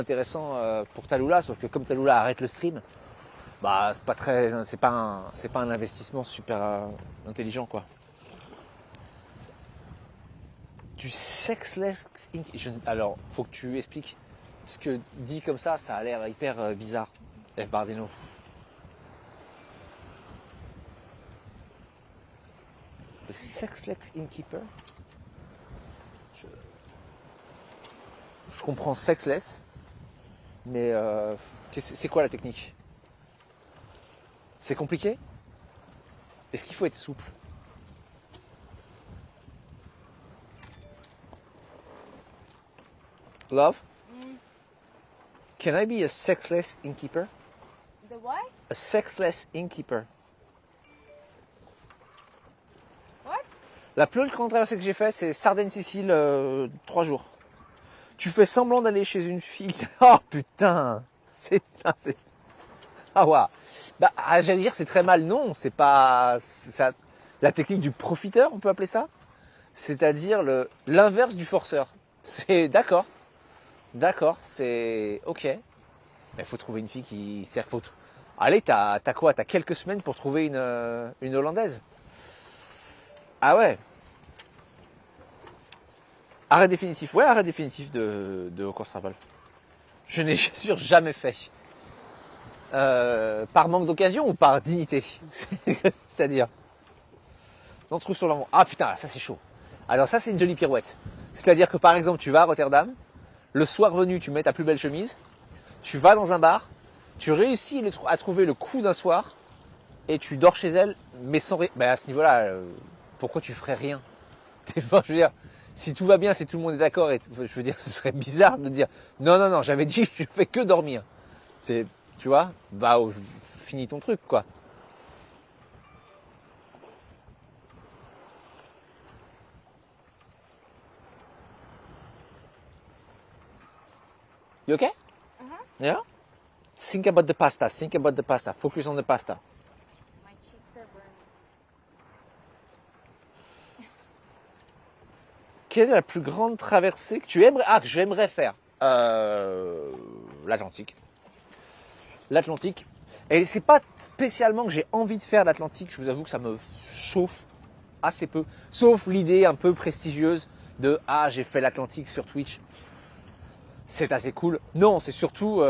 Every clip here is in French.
intéressant pour Tallulah, sauf que comme Tallulah arrête le stream, bah c'est pas un investissement super intelligent quoi. Du sexless ink. Alors, faut que tu expliques ce que dit comme ça a l'air hyper bizarre. F. Bardino. Le sexless innkeeper. Je comprends sexless, mais c'est quoi la technique? C'est compliqué? Est-ce qu'il faut être souple? Love? Can I be a sexless innkeeper? The what? A sexless innkeeper. What? La plus grande traversée que j'ai faite, c'est Sardaigne-Sicile, 3 jours. Tu fais semblant d'aller chez une fille. Oh putain! Ah ouais. Bah, j'allais dire c'est très mal. Non, c'est pas ça. La technique du profiteur, on peut appeler ça. C'est-à-dire l'inverse du forceur. C'est d'accord. D'accord, c'est ok. Il faut trouver une fille qui sert. Allez, t'as quoi? T'as quelques semaines pour trouver une Hollandaise. Ah ouais. Arrêt définitif. Ouais, arrêt définitif de Haut-Constable. Je n'ai sûr jamais fait. Par manque d'occasion ou par dignité? C'est-à-dire non, trou sur l'avant. Ah putain, ça c'est chaud. Alors ça c'est une jolie pirouette. C'est-à-dire que par exemple tu vas à Rotterdam, le soir venu tu mets ta plus belle chemise, tu vas dans un bar, tu réussis à trouver le coup d'un soir et tu dors chez elle, mais sans rien. Ben à ce niveau-là, pourquoi tu ferais rien? Enfin, je veux dire, si tout va bien, si tout le monde est d'accord, et je veux dire, ce serait bizarre de dire non, j'avais dit je fais que dormir. C'est, tu vois, bah finis ton truc quoi. You okay? Yeah? Think about the pasta. Think about the pasta. Focus on the pasta. My cheeks are burning. Quelle est la plus grande traversée que tu aimerais... que j'aimerais faire l'Atlantique. L'Atlantique. Et c'est pas spécialement que j'ai envie de faire l'Atlantique. Je vous avoue que ça me chauffe assez peu. Sauf l'idée un peu prestigieuse de j'ai fait l'Atlantique sur Twitch. C'est assez cool. Non, c'est surtout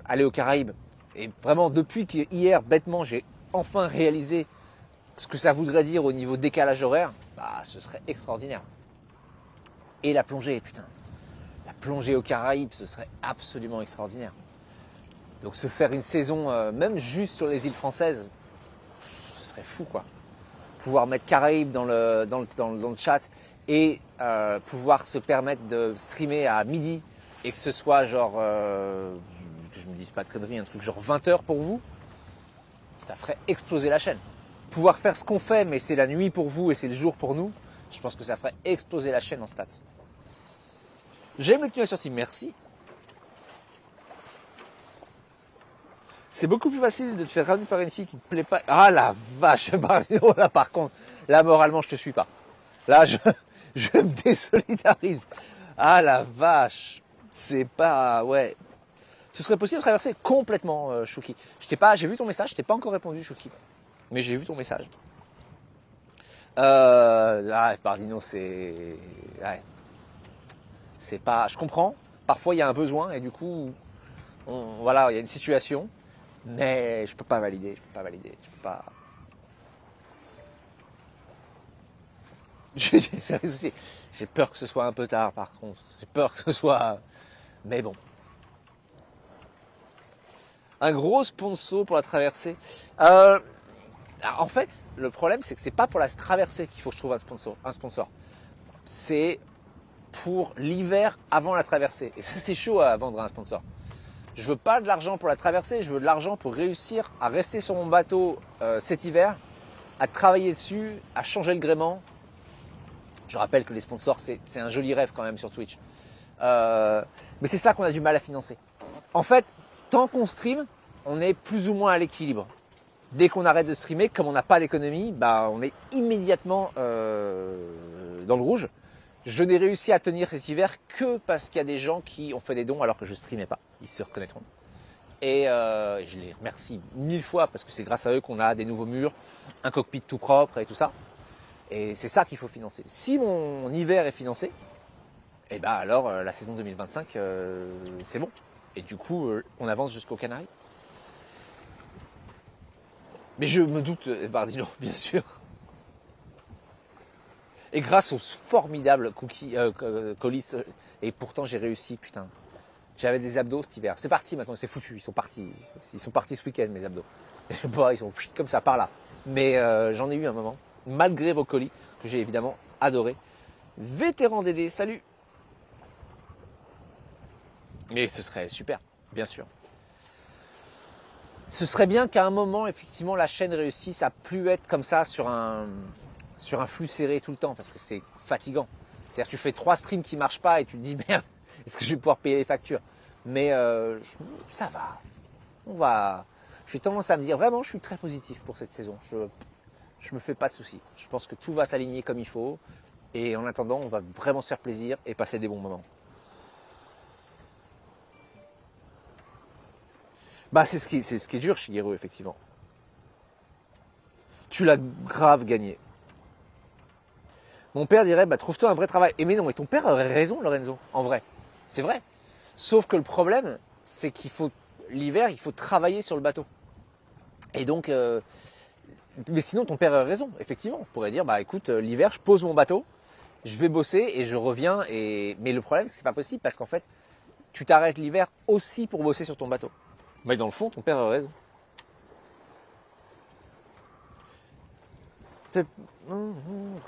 aller aux Caraïbes. Et vraiment, depuis qu'hier, bêtement, j'ai enfin réalisé ce que ça voudrait dire au niveau décalage horaire, bah, ce serait extraordinaire. Et la plongée, putain. La plongée aux Caraïbes, ce serait absolument extraordinaire. Donc se faire une saison, même juste sur les îles françaises, ce serait fou, quoi. Pouvoir mettre Caraïbes dans le chat et pouvoir se permettre de streamer à midi et que ce soit genre, que je me dise pas de conneries, un truc genre 20h pour vous, ça ferait exploser la chaîne. Pouvoir faire ce qu'on fait, mais c'est la nuit pour vous et c'est le jour pour nous, je pense que ça ferait exploser la chaîne en stats. J'aime le tunnel sur Team, merci. C'est beaucoup plus facile de te faire ramener par une fille qui te plaît pas. Ah la vache, Mario, là par contre, là moralement je te suis pas. Là je me désolidarise. Ah la vache, c'est pas... Ouais. Ce serait possible de traverser complètement, Chouki. J'ai vu ton message, je t'ai pas encore répondu, Chouki. Mais j'ai vu ton message. Bardino, c'est... Ouais. C'est pas... Je comprends. Parfois, il y a un besoin et du coup, voilà, il y a une situation. Mais je peux pas valider, je peux pas... J'ai peur que ce soit un peu tard, par contre. J'ai peur que ce soit... Mais bon. Un gros sponsor pour la traversée. En fait, le problème, c'est que c'est pas pour la traversée qu'il faut que je trouve un sponsor. C'est pour l'hiver avant la traversée. Et ça, c'est chaud à vendre un sponsor. Je veux pas de l'argent pour la traversée, je veux de l'argent pour réussir à rester sur mon bateau cet hiver, à travailler dessus, à changer le gréement. Je rappelle que les sponsors, c'est un joli rêve quand même sur Twitch. Mais c'est ça qu'on a du mal à financer. En fait, tant qu'on stream, on est plus ou moins à l'équilibre. Dès qu'on arrête de streamer, comme on n'a pas d'économie, bah, on est immédiatement dans le rouge. Je n'ai réussi à tenir cet hiver que parce qu'il y a des gens qui ont fait des dons alors que je streamais pas. Ils se reconnaîtront. Et je les remercie 1000 fois parce que c'est grâce à eux qu'on a des nouveaux murs, un cockpit tout propre et tout ça. Et c'est ça qu'il faut financer. Si mon hiver est financé, et ben alors la saison 2025, c'est bon. Et du coup, on avance jusqu'aux Canaries. Mais je me doute, Bardino, bien sûr. Et grâce aux formidables colis, et pourtant j'ai réussi, putain. J'avais des abdos cet hiver. C'est parti maintenant, c'est foutu. Ils sont partis ce week-end, mes abdos. Ils sont comme ça, par là. Mais j'en ai eu un moment, malgré vos colis, que j'ai évidemment adoré. Vétéran Dédé, salut. Mais ce serait super, bien sûr. Ce serait bien qu'à un moment, effectivement, la chaîne réussisse à plus être comme ça sur un flux serré tout le temps, parce que c'est fatigant. C'est-à-dire que tu fais 3 streams qui marchent pas et tu te dis merde, est-ce que je vais pouvoir payer les factures? Mais ça va. J'ai tendance à me dire vraiment, je suis très positif pour cette saison. Je me fais pas de soucis. Je pense que tout va s'aligner comme il faut. Et en attendant, on va vraiment se faire plaisir et passer des bons moments. Bah c'est ce qui est dur, Shigeru, effectivement. Tu l'as grave gagné. Mon père dirait, bah trouve-toi un vrai travail. Et mais non, mais ton père aurait raison, Lorenzo, en vrai. C'est vrai. Sauf que le problème, c'est l'hiver, il faut travailler sur le bateau. Et donc, mais sinon ton père aurait raison, effectivement. On pourrait dire, bah écoute, l'hiver, je pose mon bateau, je vais bosser et je reviens. Mais le problème, c'est que c'est pas possible parce qu'en fait, tu t'arrêtes l'hiver aussi pour bosser sur ton bateau. Mais dans le fond, ton père a raison.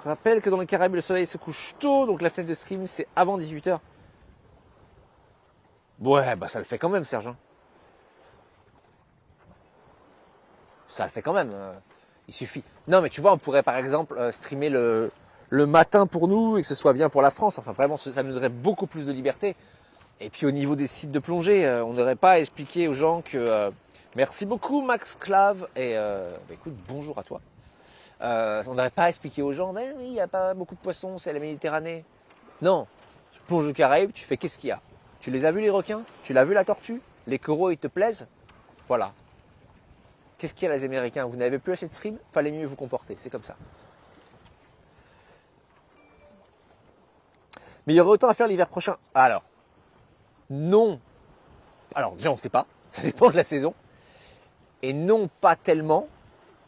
Rappelle que dans les Caraïbes, le soleil se couche tôt, donc la fenêtre de stream, c'est avant 18h. Ouais, bah ça le fait quand même, Serge. Ça le fait quand même. Il suffit. Non, mais tu vois, on pourrait par exemple streamer le matin pour nous et que ce soit bien pour la France. Enfin, vraiment, ça nous donnerait beaucoup plus de liberté. Et puis au niveau des sites de plongée, on n'aurait pas à expliquer aux gens que... merci beaucoup Max Clave et bah, écoute, bonjour à toi. On n'aurait pas à expliquer aux gens, mais oui, il n'y a pas beaucoup de poissons, c'est la Méditerranée. Non, tu plonges au Caraïbes, tu fais qu'est-ce qu'il y a? Tu les as vus les requins? Tu l'as vu la tortue? Les coraux, ils te plaisent? Voilà. Qu'est-ce qu'il y a les Américains? Vous n'avez plus assez de stream? Fallait mieux vous comporter, c'est comme ça. Mais il y aurait autant à faire l'hiver prochain. Alors, non. Alors déjà on ne sait pas, ça dépend de la saison. Et non pas tellement,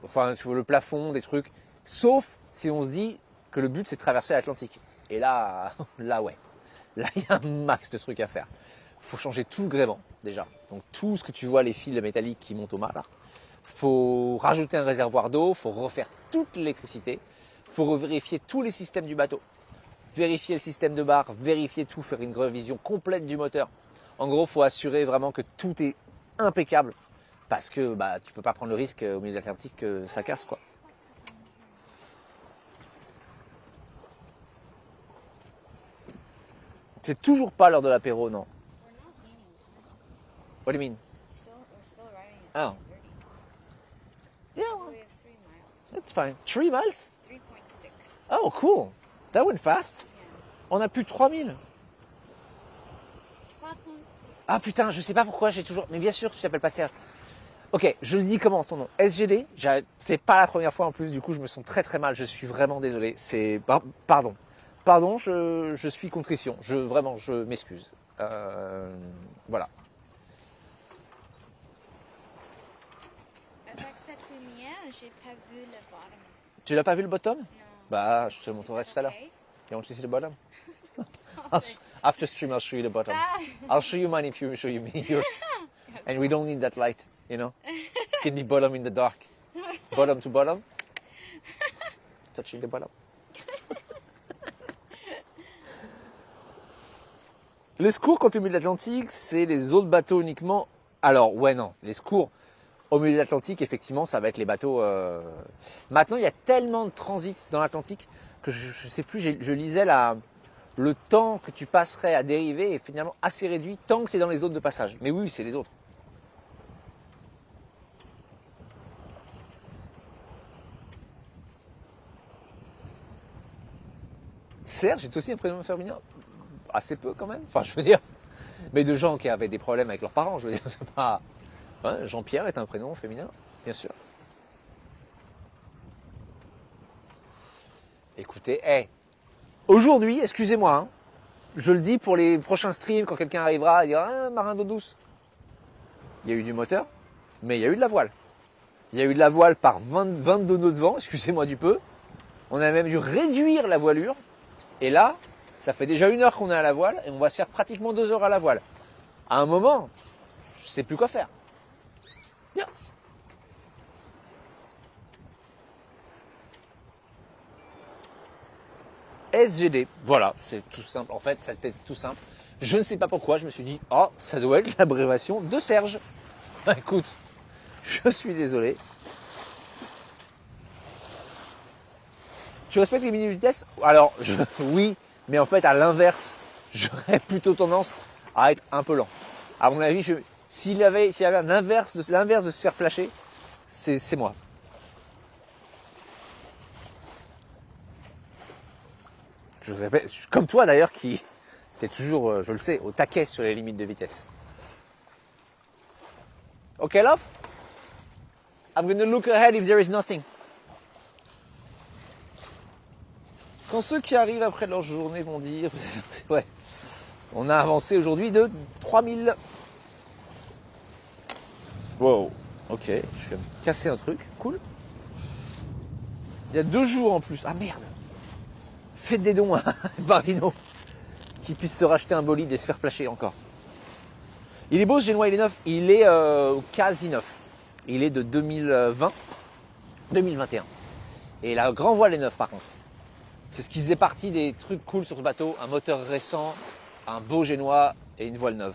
enfin sur le plafond, des trucs, sauf si on se dit que le but c'est de traverser l'Atlantique. Et là, ouais, là il y a un max de trucs à faire. Il faut changer tout le gréement déjà. Donc tout ce que tu vois, les fils métalliques qui montent au mât là. Faut rajouter un réservoir d'eau, faut refaire toute l'électricité, faut revérifier tous les systèmes du bateau, vérifier le système de barre, vérifier tout, faire une révision complète du moteur. En gros, il faut assurer vraiment que tout est impeccable parce que bah, tu ne peux pas prendre le risque au milieu de l'Atlantique que ça casse, quoi. C'est toujours pas l'heure de l'apéro, non. What do you mean? We're still arriving Oh. at 6:30. Yeah, We have 3 miles. that's fine. 3 miles? 3.6. Oh, cool. That went fast. Yeah. On a plus de 3000. 3.6. Ah putain, je sais pas pourquoi j'ai toujours... Mais bien sûr, tu t'appelles pas Serge. Ok, je le dis comment ton nom? SGD, c'est pas la première fois en plus, du coup je me sens très très mal, je suis vraiment désolé. Pardon. Pardon, je suis contrition, vraiment, je m'excuse. Voilà. Avec cette lumière, j'ai pas vu le bottom. Tu l'as pas vu le bottom? Non. Bah, je te le montrerai tout à l'heure. Okay. You want to see the bottom? Stop After stream, I'll show you the bottom. Stop. I'll show you mine if you show you me yours. And we don't need that light, you know? It can be bottom in the dark. Bottom to bottom. Touching the bottom. Les secours quand tu es au milieu de l'Atlantique, c'est les autres bateaux uniquement. Alors, ouais, non. Les secours au milieu de l'Atlantique, effectivement, ça va être les bateaux. Maintenant, il y a tellement de transit dans l'Atlantique que je sais plus, je lisais le temps que tu passerais à dériver est finalement assez réduit tant que tu es dans les zones de passage. Mais oui, c'est les autres. Serge est aussi un prénom féminin. Assez peu quand même. Enfin, je veux dire. Mais de gens qui avaient des problèmes avec leurs parents, je veux dire. C'est pas. Ouais, Jean-Pierre est un prénom féminin, bien sûr. Écoutez, aujourd'hui, excusez-moi, hein, je le dis pour les prochains streams, quand quelqu'un arrivera, il dira ah, marin d'eau douce. Il y a eu du moteur, mais il y a eu de la voile. Il y a eu de la voile par 22 nœuds de vent, excusez-moi du peu. On a même dû réduire la voilure. Et là, ça fait déjà 1 heure qu'on est à la voile et on va se faire pratiquement 2 heures à la voile. À un moment, je sais plus quoi faire. Bien. SGD, voilà, c'est tout simple. En fait, c'était tout simple. Je ne sais pas pourquoi, je me suis dit, oh, ça doit être l'abréviation de Serge. Écoute, je suis désolé. Tu respectes les minutes de vitesse? Alors, oui, mais en fait, à l'inverse, j'aurais plutôt tendance à être un peu lent. À mon avis, s'il y avait l'inverse de se faire flasher, c'est moi. Je répète, comme toi d'ailleurs, qui t'es toujours, je le sais, au taquet sur les limites de vitesse. Ok, love? I'm gonna look ahead if there is nothing. Quand ceux qui arrivent après leur journée vont dire, ouais, on a avancé aujourd'hui de 3000. Wow, ok, je vais me casser un truc, cool. Il y a 2 jours en plus, ah merde. Faites des dons à Bardino, qui puisse se racheter un bolide et se faire flasher encore. Il est beau ce génois, il est neuf, il est quasi neuf. Il est de 2020, 2021. Et la grand voile est neuf par contre. C'est ce qui faisait partie des trucs cool sur ce bateau, un moteur récent, un beau génois et une voile neuve.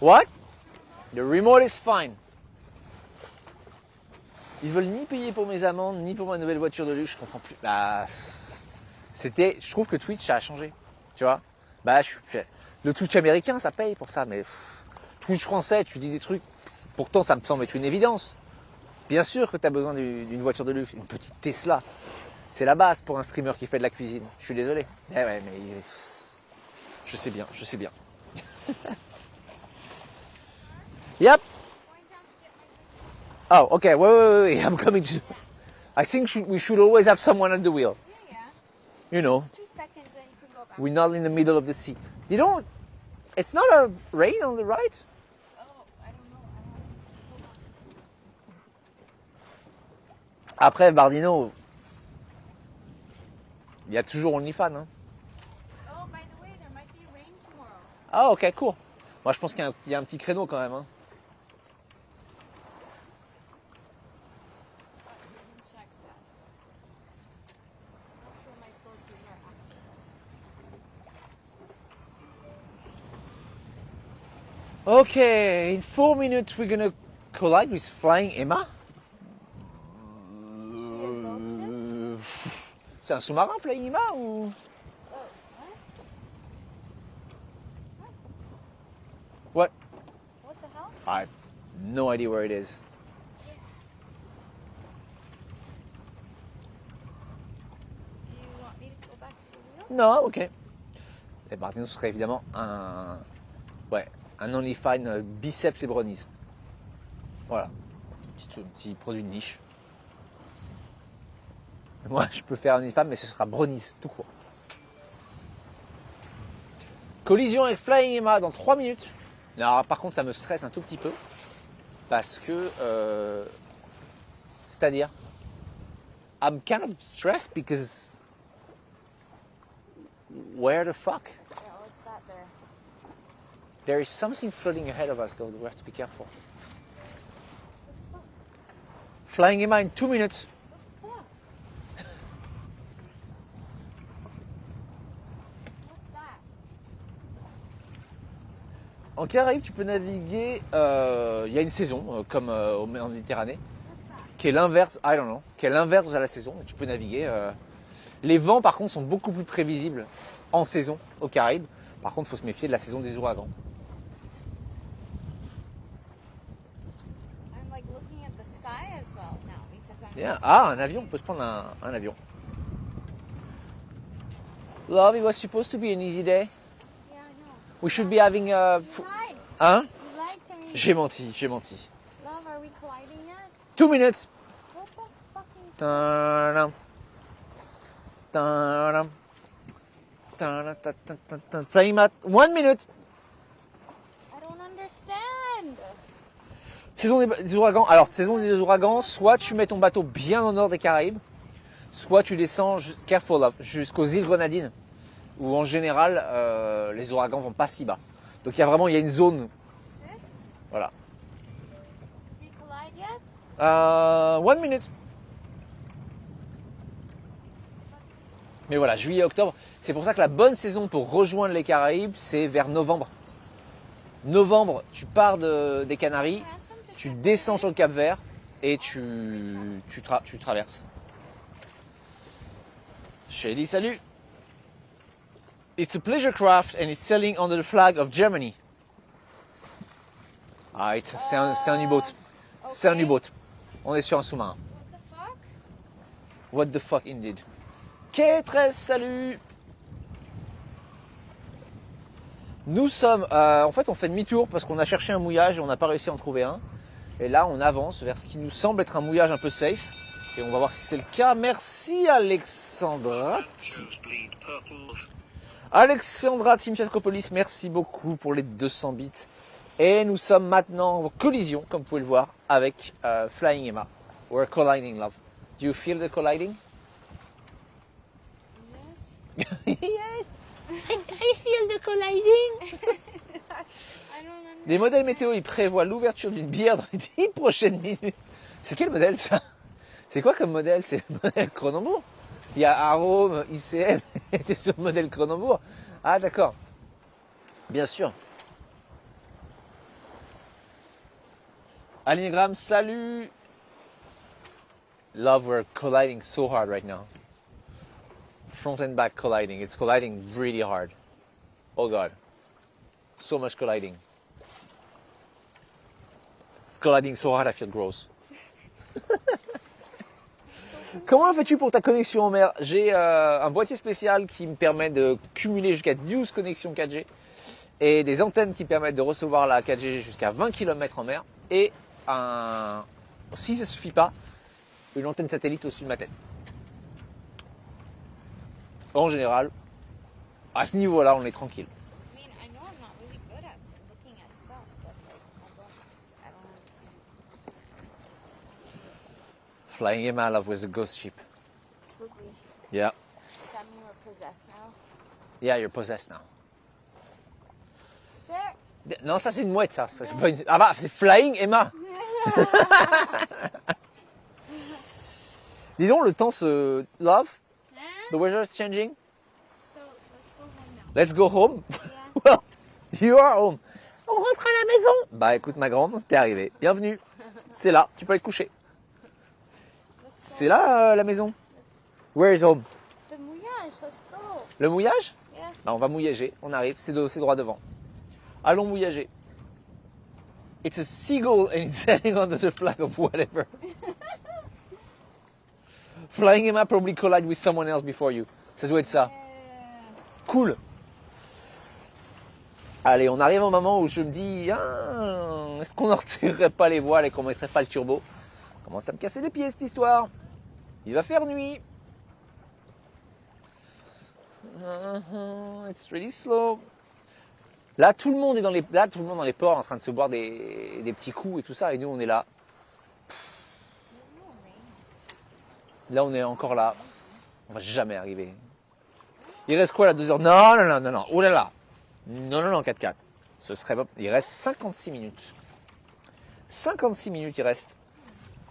What? The remote is fine. Ils veulent ni payer pour mes amendes, ni pour ma nouvelle voiture de luxe, je comprends plus. Bah, je trouve que Twitch ça a changé, tu vois. Bah, le Twitch américain ça paye pour ça, mais Twitch français, tu dis des trucs. Pourtant, ça me semble être une évidence. Bien sûr que tu as besoin d'une voiture de luxe, une petite Tesla. C'est la base pour un streamer qui fait de la cuisine. Je suis désolé. Eh ouais, mais je sais bien, je sais bien. Yep. Oh, okay. Wait. I'm coming to. I think we should always have someone at the wheel. Yeah. You know, 2 seconds, then you can go back. we're not in the middle of the sea. You don't. It's not a rain on the right. Oh, I don't know. Hold on. Après, Bardino, il y a toujours OnlyFans. Hein. Oh, by the way, there might be rain tomorrow. Ah, ok, cool. Moi, je pense qu'il y a un petit créneau quand même. Hein. You can check that. I'm not sure my sources are accurate. Okay, in 4 minutes we're gonna collide with Flying Emma. C'est un sous-marin, Flying Emma ou? Oh, What? what? What the hell? I have no idea where it is. Do you want me to go back to the wheel? Non, ok. Et Bardino, ce serait évidemment un OnlyFans biceps et brownies. Voilà. Un petit produit de niche. Moi, je peux faire un OnlyFans, mais ce sera brownies, tout court. Collision avec Flying Emma dans 3 minutes. Alors, par contre, ça me stresse un tout petit peu. Parce que... c'est-à-dire... I'm kind of stressed because... Where the fuck? Yeah, what's that there? There is something floating ahead of us, though. We have to be careful. Flying Emma in 2 minutes. Fuck. What's that? En Caraïbes, tu peux naviguer. Il y a une saison, comme en Méditerranée, qui est l'inverse. I don't know. Qui est l'inverse de la saison. Tu peux naviguer. Les vents, par contre, sont beaucoup plus prévisibles en saison aux Caraïbes. Par contre, il faut se méfier de la saison des ouragans. I'm like looking at the sky as well now because I'm Yeah. Ah, un avion, on peut se prendre un avion. Love, it was supposed to be an easy day. Yeah, I know. We should be having a... You lied. Hein? You lied to me. J'ai menti, j'ai menti. Love, are we colliding yet? 2 minutes. What the fucking... Ta-dam. Ta-dam. Ta-da-ta-ta-ta-ta. Flying mat, 1 minute. I don't understand. Saison des ouragans. Alors, saison des ouragans, soit tu mets ton bateau bien au nord des Caraïbes, soit tu descends, careful love, jusqu'aux îles Grenadines, où en général, les ouragans vont pas si bas. Donc il y a une zone, Shift? voilà. Did we collide yet? 1 minute. Mais voilà, juillet, octobre, c'est pour ça que la bonne saison pour rejoindre les Caraïbes, c'est vers novembre. Novembre, tu pars des Canaries, tu descends sur le Cap Vert et tu traverses. Shady, salut. It's a pleasure craft and it's sailing under the flag of Germany. Ah, c'est un U-boat. C'est un U-boat. On est sur un sous-marin. What the fuck? What the fuck indeed. K13, salut. Nous sommes, en fait, on fait demi-tour parce qu'on a cherché un mouillage et on n'a pas réussi à en trouver un. Et là, on avance vers ce qui nous semble être un mouillage un peu safe. Et on va voir si c'est le cas. Merci Alexandra. Alexandra Team Chacopolis, merci beaucoup pour les 200 bits. Et nous sommes maintenant en collision, comme vous pouvez le voir, avec Flying Emma. We're colliding, love. Do you feel the colliding? Yes. Yes. I feel the colliding. I don't understand. Des modèles météo, ils prévoient l'ouverture d'une bière dans les 10 prochaines minutes. C'est quel modèle ça? C'est quoi comme modèle? C'est le modèle Cronenbourg? Il y a Arome, ICM, et sur le modèle Cronenbourg. Ah d'accord. Bien sûr. Alignagram, salut. Love, we're colliding so hard right now. Front and back colliding. It's colliding really hard. Oh god. So much colliding. It's colliding so hard I feel gross. Comment fais-tu pour ta connexion en mer? J'ai un boîtier spécial qui me permet de cumuler jusqu'à 12 connexions 4G et des antennes qui permettent de recevoir la 4G jusqu'à 20 km en mer et si ça ne suffit pas, une antenne satellite au-dessus de ma tête. En général, à ce niveau-là, on est tranquille. I mean, I know I'm not really good at looking at stuff, but like, I don't understand. Flying Emma, love, was a ghost ship. Would we? Yeah. Does that mean we're possessed now? Yeah, you're possessed now. There. Non, ça c'est une mouette, ça. C'est pas une... Ah bah, c'est Flying Emma. Dis donc, le temps se... Love, the weather is changing. So let's go home now. Let's go home. Yeah. Well, you are home. On rentre à la maison. Bah écoute ma grande, t'es arrivée. Bienvenue. C'est là, tu peux aller te coucher. C'est là la maison. Where is home? The mouillage, let's go. Le mouillage? Yes. Bah, on va mouillager, on arrive, c'est droit devant. Allons mouillager. It's a seagull and it's sailing under the flag of whatever. Flying Emma probably collide with someone else before you. Ça doit être ça. Cool. Allez, on arrive au moment où je me dis, ah, est-ce qu'on ne retirerait pas les voiles et qu'on ne mettrait pas le turbo? Commence à me casser les pieds cette histoire. Il va faire nuit. It's really slow. Là, tout le monde est dans les ports en train de se boire des petits coups et tout ça, et nous on est là. Là, on est encore là. On va jamais arriver. Il reste quoi là, 2 heures? Non. Oh là là. Non, 4x4. Ce serait pas... Il reste 56 minutes. 56 minutes il reste.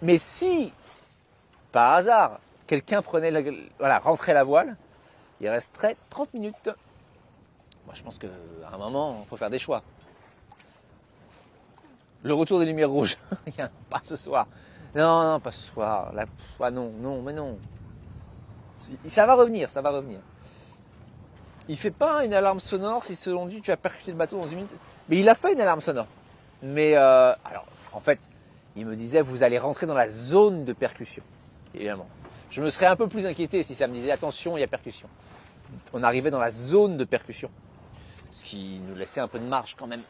Mais si, par hasard, quelqu'un prenait rentrait la voile, il resterait 30 minutes. Moi, je pense qu'à un moment, il faut faire des choix. Le retour des lumières rouges. Pas ce soir. Non, pas ce soir. Là, mais non. Ça va revenir. Il fait pas une alarme sonore si selon lui tu as percuté le bateau dans 1 minute. Mais il a fait une alarme sonore. Mais alors, en fait, il me disait vous allez rentrer dans la zone de percussion. évidemment. Je me serais un peu plus inquiété si ça me disait attention, il y a percussion. On arrivait dans la zone de percussion, ce qui nous laissait un peu de marge quand même.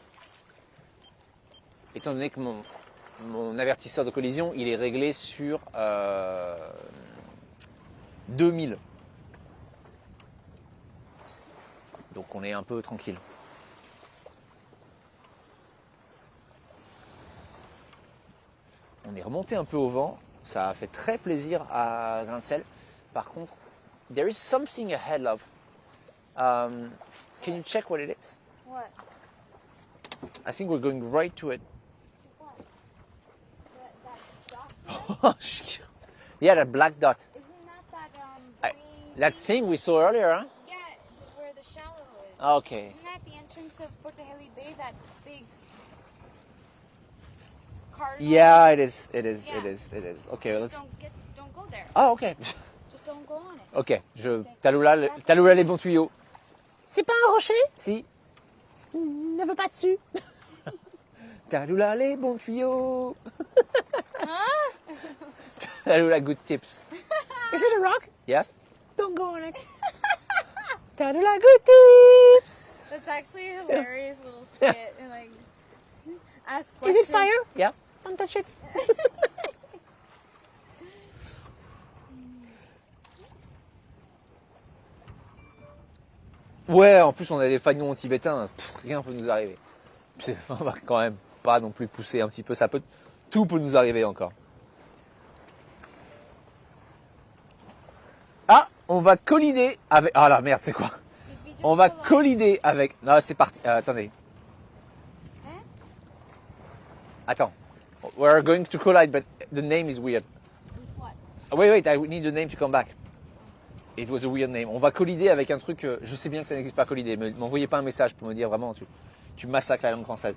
Étant donné que mon avertisseur de collision, il est réglé sur 2000. Donc on est un peu tranquille. On est remonté un peu au vent. Ça a fait très plaisir à grain de sel. Par contre, there is something ahead, love. Can you check what it is? What? I think we're going right to it. What? That dot? Yeah, that black dot. Isn't that That thing we saw earlier, huh? Yeah, where the shallow is. Okay. Isn't that the entrance of Porto Heli Bay? That big cardinal? Yeah, it is. It is. Yeah. It is. It is. Okay, Just let's. don't go there. Ah, ok. Just don't go on it. Ok. Taloula les bons tuyaux. C'est pas un rocher? Si. Ne va pas dessus. Taloula les bons tuyaux. Taloula good tips. Is it a rock? Yes. Don't go on it. Taloula good tips. That's actually a hilarious little skit. And like, ask Is questions. it fire? Yeah. Don't touch it. Ouais, en plus on a des fagnons tibétains, rien peut nous arriver. On va quand même pas non plus pousser un petit peu, tout peut nous arriver encore. Ah, on va collider avec, ah la merde, c'est quoi? Did we just On va collide? collider avec, non c'est parti, attendez, Hein? attends, we're going to collide but the name is weird. With what? Wait, I need the name to come back. It was a weird name. On va collider avec un truc, je sais bien que ça n'existe pas collider, mais m'envoyez pas un message pour me dire vraiment, tu massacres la langue française.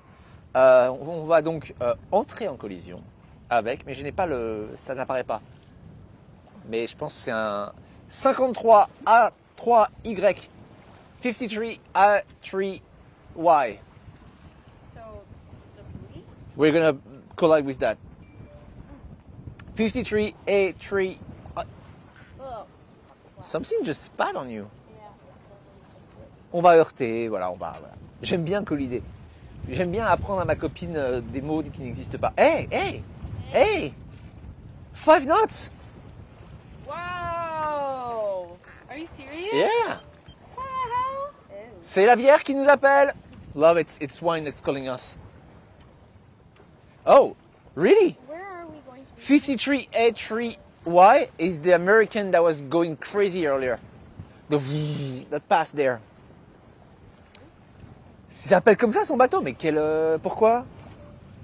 On va donc entrer en collision avec, mais je n'ai pas ça n'apparaît pas. Mais je pense que c'est un 53A3Y, 53A3Y. So, the buoy? We're gonna collide with that. 53A3. Oh, just got splat. Something just spat on you. Yeah, literally just did. On va heurter, voilà. J'aime bien collider. J'aime bien apprendre à ma copine des mots qui n'existent pas. Hey! 5 knots! Wow! Are you serious? Yeah! What the hell? Ew. C'est la bière qui nous appelle. Love, it's wine that's calling us. Oh, really? Where are we going to be? 53A3Y is the American that was going crazy earlier. That passed there. Il s'appelle comme ça son bateau, mais pourquoi?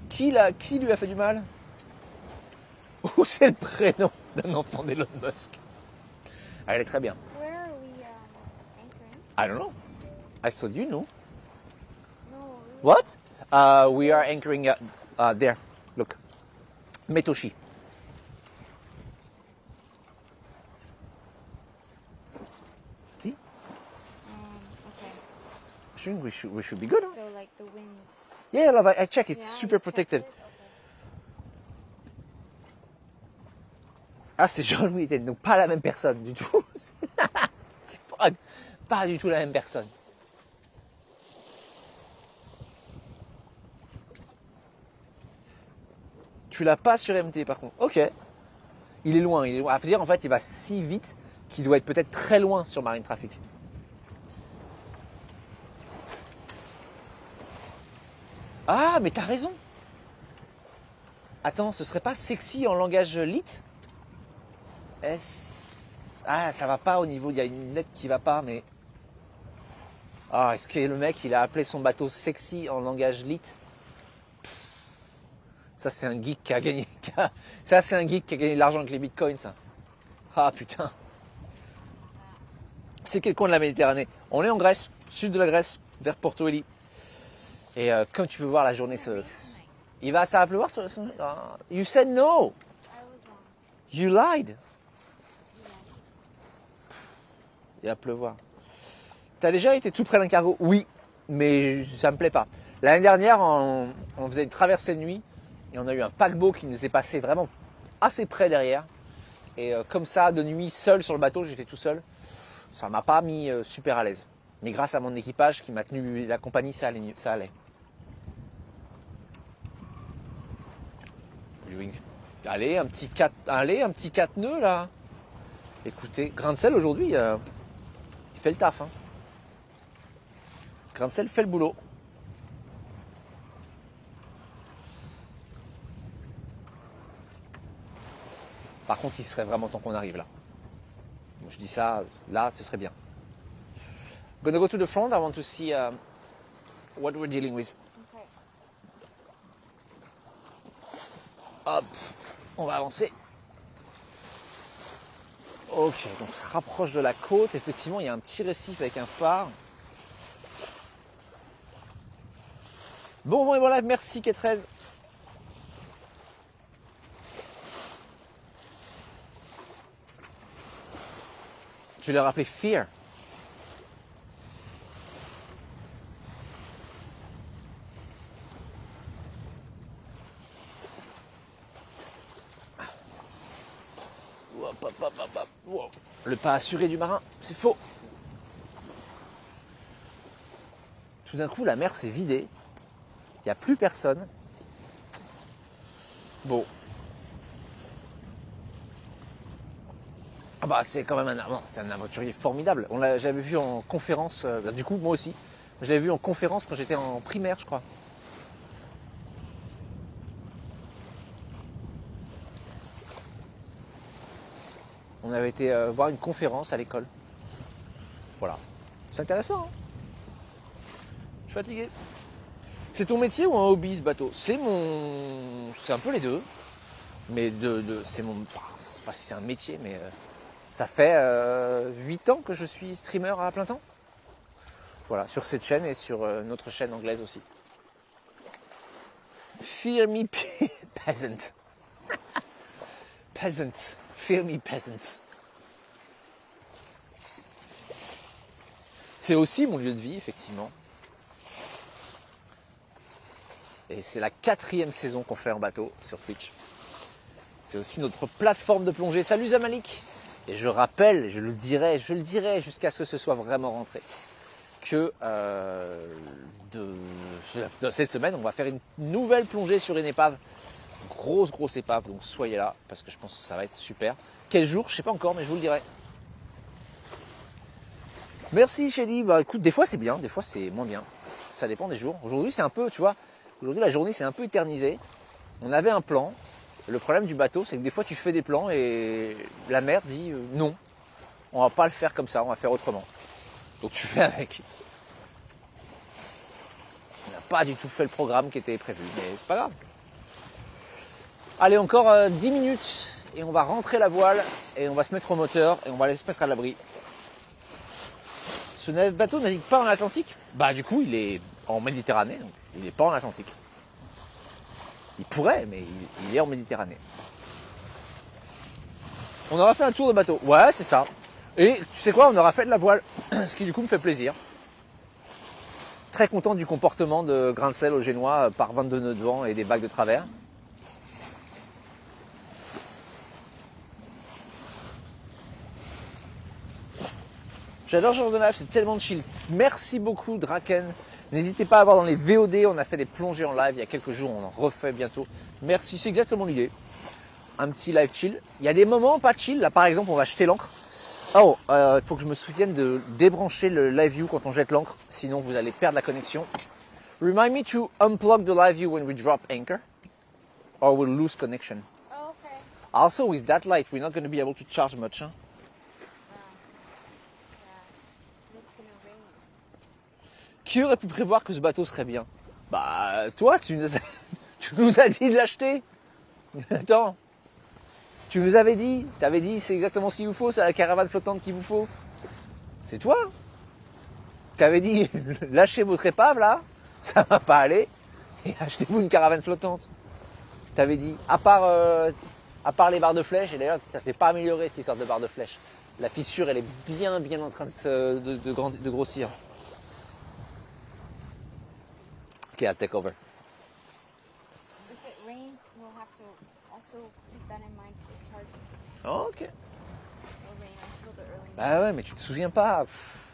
Qui lui a fait du mal? Ou c'est le prénom d'un enfant d'Elon Musk? Elle est très bien. Where are we anchoring? I don't know. I thought you know. No. What? We are anchoring there. Look. Metoshi. See? Okay. I think we should be good. Huh? So like the wind. Yeah, love, I check. It's Yeah, super you checked protected. it? Okay. Ah, c'est Jean-Louis, donc pas la même personne du tout. C'est pas du tout la même personne. Tu l'as pas sur MT par contre. Ok. Il est loin. À dire en fait, il va si vite qu'il doit être peut-être très loin sur Marine Traffic. Ah, mais t'as raison. Attends, ce serait pas sexy en langage lit? Ah, ça va pas au niveau, il y a une lettre qui va pas, mais... Ah, est-ce que le mec, il a appelé son bateau sexy en langage lit? Ça, c'est un geek qui a gagné... Ça, c'est un geek qui a gagné de l'argent avec les bitcoins, ça. Ah, putain. C'est quel coin de la Méditerranée? On est en Grèce, sud de la Grèce, vers Porto Heli. Et comme tu peux voir, la journée se... Ça va pleuvoir You said no. I was wrong. You lied. Il va pleuvoir. T'as déjà été tout près d'un cargo? Oui, mais ça me plaît pas. L'année dernière, on faisait une traversée de nuit et on a eu un paquebot qui nous est passé vraiment assez près derrière. Et comme ça, de nuit, seul sur le bateau, j'étais tout seul. Ça m'a pas mis super à l'aise. Mais grâce à mon équipage qui m'a tenu la compagnie, ça allait mieux, ça allait. Allez, un petit 4 nœuds là. Écoutez, grain de sel aujourd'hui, il fait le taf. Hein. Grain de sel fait le boulot. Par contre, il serait vraiment temps qu'on arrive là. Bon, je dis ça, là, ce serait bien. Gonna go to the front. I want to see what we're dealing with. Okay. Hop, on va avancer. Ok, donc on se rapproche de la côte. Effectivement, il y a un petit récif avec un phare. Bon, et voilà, merci K13. Je vais leur appeler Fear. Hop, hop, hop, hop, hop. Wow. Le pas assuré du marin, c'est faux. Tout d'un coup, la mer s'est vidée. Il n'y a plus personne. Bon. Ah bah c'est quand même un aventurier formidable. J'avais vu en conférence, du coup moi aussi. Je l'avais vu en conférence quand j'étais en primaire, je crois. On avait été voir une conférence à l'école. Voilà. C'est intéressant, hein. Je suis fatigué. C'est ton métier ou un hobby ce bateau? C'est un peu les deux. Mais c'est mon... Enfin, je sais pas si c'est un métier, mais ça fait 8 ans que je suis streamer à plein temps. Voilà, sur cette chaîne et sur notre chaîne anglaise aussi. Fear me peasant. Peasant. Fear me peasant. C'est aussi mon lieu de vie, effectivement. Et c'est la 4e saison qu'on fait en bateau sur Twitch. C'est aussi notre plateforme de plongée. Salut Zamalik. Et je rappelle, je le dirai jusqu'à ce que ce soit vraiment rentré, que de cette semaine, on va faire une nouvelle plongée sur une épave. Grosse épave, donc soyez là, parce que je pense que ça va être super. Quel jour, je sais pas encore, mais je vous le dirai. Merci Shelly. Bah écoute, des fois c'est bien, des fois c'est moins bien. Ça dépend des jours. Aujourd'hui c'est un peu, tu vois, aujourd'hui la journée c'est un peu éternisée. On avait un plan. Le problème du bateau, c'est que des fois tu fais des plans et la mer dit non, on va pas le faire comme ça, on va faire autrement. Donc tu fais avec. On n'a pas du tout fait le programme qui était prévu, mais c'est pas grave. Allez, encore 10 minutes et on va rentrer la voile et on va se mettre au moteur et on va aller se mettre à l'abri. Ce bateau navigue pas en Atlantique. Bah du coup il est en Méditerranée, donc il n'est pas en Atlantique. Il pourrait, mais il est en Méditerranée. On aura fait un tour de bateau. Ouais, c'est ça. Et tu sais quoi, on aura fait de la voile, ce qui du coup me fait plaisir. Très content du comportement de grain de sel au Génois par 22 nœuds de vent et des vagues de travers. J'adore ce genre de live, c'est tellement chill. Merci beaucoup Draken. N'hésitez pas à voir dans les VOD, on a fait des plongées en live il y a quelques jours, on en refait bientôt. Merci, c'est exactement l'idée. Un petit live chill. Il y a des moments pas chill, là par exemple on va jeter l'ancre. Oh, il faut que je me souvienne de débrancher le live view quand on jette l'ancre, sinon vous allez perdre la connexion. Remind me to unplug the live view when we drop anchor, or we'll lose connection. Oh, okay. Also with that light, we're not going to be able to charge much. Hein? Yeah. It's gonna rain. Qui aurait pu prévoir que ce bateau serait bien? Bah, toi, tu nous as dit de l'acheter. Attends. Tu nous avais dit, t'avais dit c'est exactement ce qu'il vous faut, c'est la caravane flottante qu'il vous faut. C'est toi. T'avais dit, lâchez votre épave là, ça va pas aller, et achetez-vous une caravane flottante. T'avais dit, à part les barres de flèche, et d'ailleurs ça s'est pas amélioré cette histoire de barres de flèche. La fissure elle est bien en train de grossir. Ok, I'll take over. If it rains we'll have to also keep that in mind for charging. Ok. It'll rain until the early morning. Bah ouais, mais tu te souviens pas. Pff.